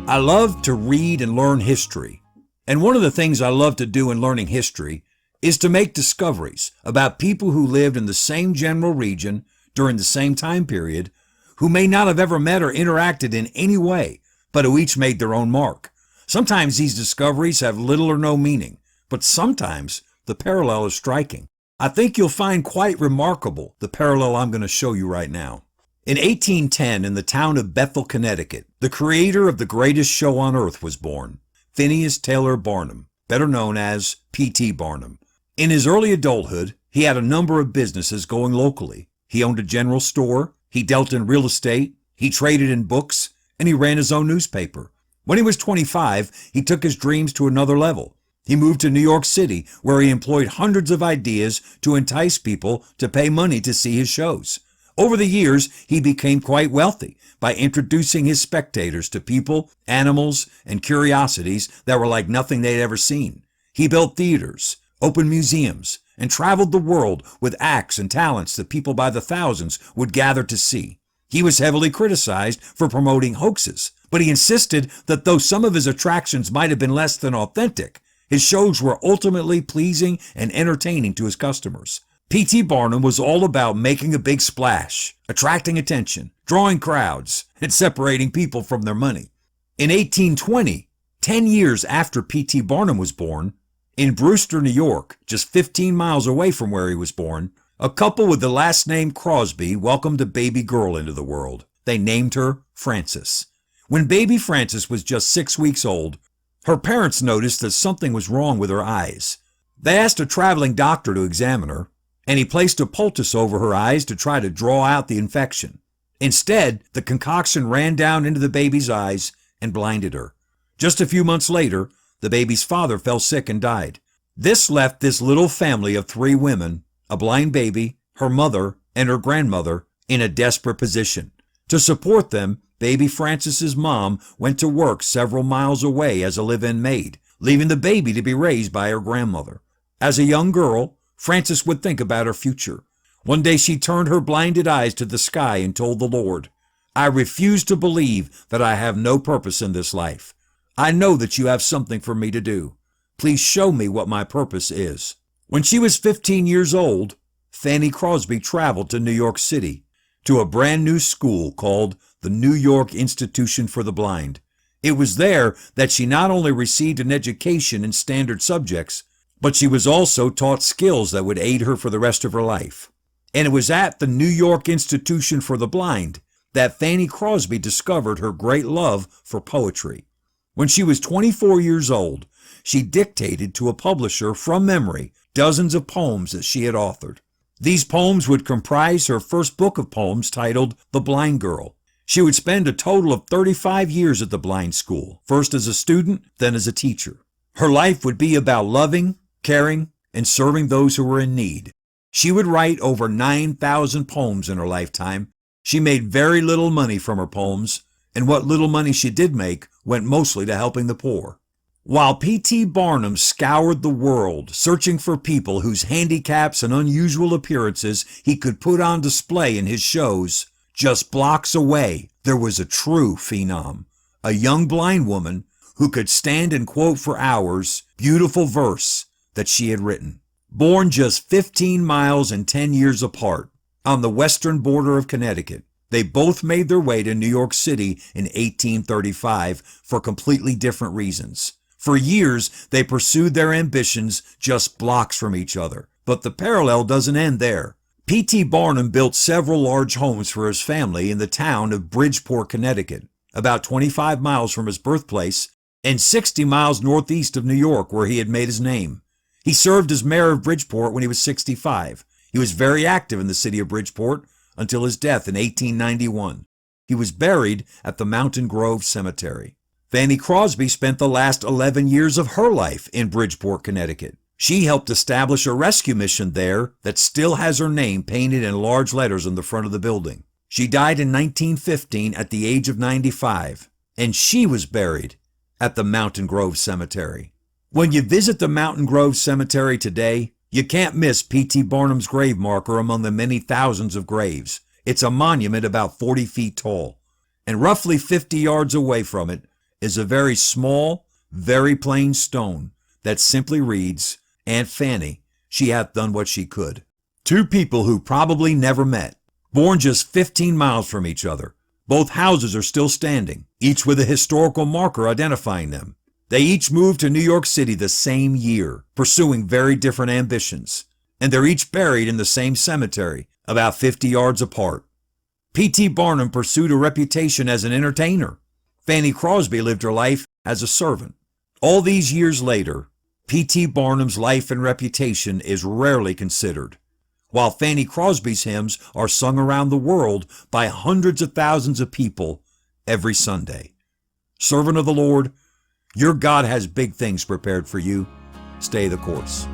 I love to read and learn history. And one of the things I love to do in learning history is to make discoveries about people who lived in the same general region during the same time period, who may not have ever met or interacted in any way, but who each made their own mark. Sometimes these discoveries have little or no meaning, but sometimes the parallel is striking. I think you'll find quite remarkable the parallel I'm going to show you right now. In 1810, in the town of Bethel, Connecticut, the creator of the greatest show on earth was born, Phineas Taylor Barnum, better known as P.T. Barnum. In his early adulthood, he had a number of businesses going locally. He owned a general store, he dealt in real estate, he traded in books, and he ran his own newspaper. When he was 25, he took his dreams to another level. He moved to New York City, where he employed hundreds of ideas to entice people to pay money to see his shows. Over the years, he became quite wealthy by introducing his spectators to people, animals, and curiosities that were like nothing they'd ever seen. He built theaters, opened museums, and traveled the world with acts and talents that people by the thousands would gather to see. He was heavily criticized for promoting hoaxes, but he insisted that though some of his attractions might have been less than authentic, his shows were ultimately pleasing and entertaining to his customers. P.T. Barnum was all about making a big splash, attracting attention, drawing crowds, and separating people from their money. In 1820, 10 years after P.T. Barnum was born, in Brewster, New York, just 15 miles away from where he was born, a couple with the last name Crosby welcomed a baby girl into the world. They named her Frances. When baby Frances was just 6 weeks old, her parents noticed that something was wrong with her eyes. They asked a traveling doctor to examine her, and he placed a poultice over her eyes to try to draw out the infection. Instead, the concoction ran down into the baby's eyes and blinded her. Just a few months later, the baby's father fell sick and died. This left this little family of 3 women, a blind baby, her mother, and her grandmother, in a desperate position. To support them, baby Frances's mom went to work several miles away as a live-in maid, leaving the baby to be raised by her grandmother. As a young girl, Frances would think about her future. One day she turned her blinded eyes to the sky and told the Lord, "I refuse to believe that I have no purpose in this life. I know that you have something for me to do. Please show me what my purpose is." When she was 15 years old, Fanny Crosby traveled to New York City to a brand new school called the New York Institution for the Blind. It was there that she not only received an education in standard subjects, but she was also taught skills that would aid her for the rest of her life. And it was at the New York Institution for the Blind that Fanny Crosby discovered her great love for poetry. When she was 24 years old, she dictated to a publisher from memory dozens of poems that she had authored. These poems would comprise her first book of poems titled The Blind Girl. She would spend a total of 35 years at the blind school, first as a student, then as a teacher. Her life would be about loving, caring, and serving those who were in need. She would write over 9,000 poems in her lifetime. She made very little money from her poems, and what little money she did make went mostly to helping the poor. While P.T. Barnum scoured the world, searching for people whose handicaps and unusual appearances he could put on display in his shows, just blocks away there was a true phenom, a young blind woman who could stand and quote for hours beautiful verse that she had written. Born just 15 miles and 10 years apart on the western border of Connecticut, they both made their way to New York City in 1835 for completely different reasons. For years, they pursued their ambitions just blocks from each other. But the parallel doesn't end there. P.T. Barnum built several large homes for his family in the town of Bridgeport, Connecticut, about 25 miles from his birthplace and 60 miles northeast of New York, where he had made his name. He served as mayor of Bridgeport when he was 65. He was very active in the city of Bridgeport until his death in 1891. He was buried at the Mountain Grove Cemetery. Fanny Crosby spent the last 11 years of her life in Bridgeport, Connecticut. She helped establish a rescue mission there that still has her name painted in large letters on the front of the building. She died in 1915 at the age of 95, and she was buried at the Mountain Grove Cemetery. When you visit the Mountain Grove Cemetery today, you can't miss P.T. Barnum's grave marker among the many thousands of graves. It's a monument about 40 feet tall, and roughly 50 yards away from it is a very small, very plain stone that simply reads, Aunt Fanny, she hath done what she could. Two people who probably never met, born just 15 miles from each other. Both houses are still standing, each with a historical marker identifying them. They each moved to New York City the same year, pursuing very different ambitions. And they're each buried in the same cemetery, about 50 yards apart. P.T. Barnum pursued a reputation as an entertainer. Fanny Crosby lived her life as a servant. All these years later, P.T. Barnum's life and reputation is rarely considered, while Fanny Crosby's hymns are sung around the world by hundreds of thousands of people every Sunday. Servant of the Lord, your God has big things prepared for you. Stay the course.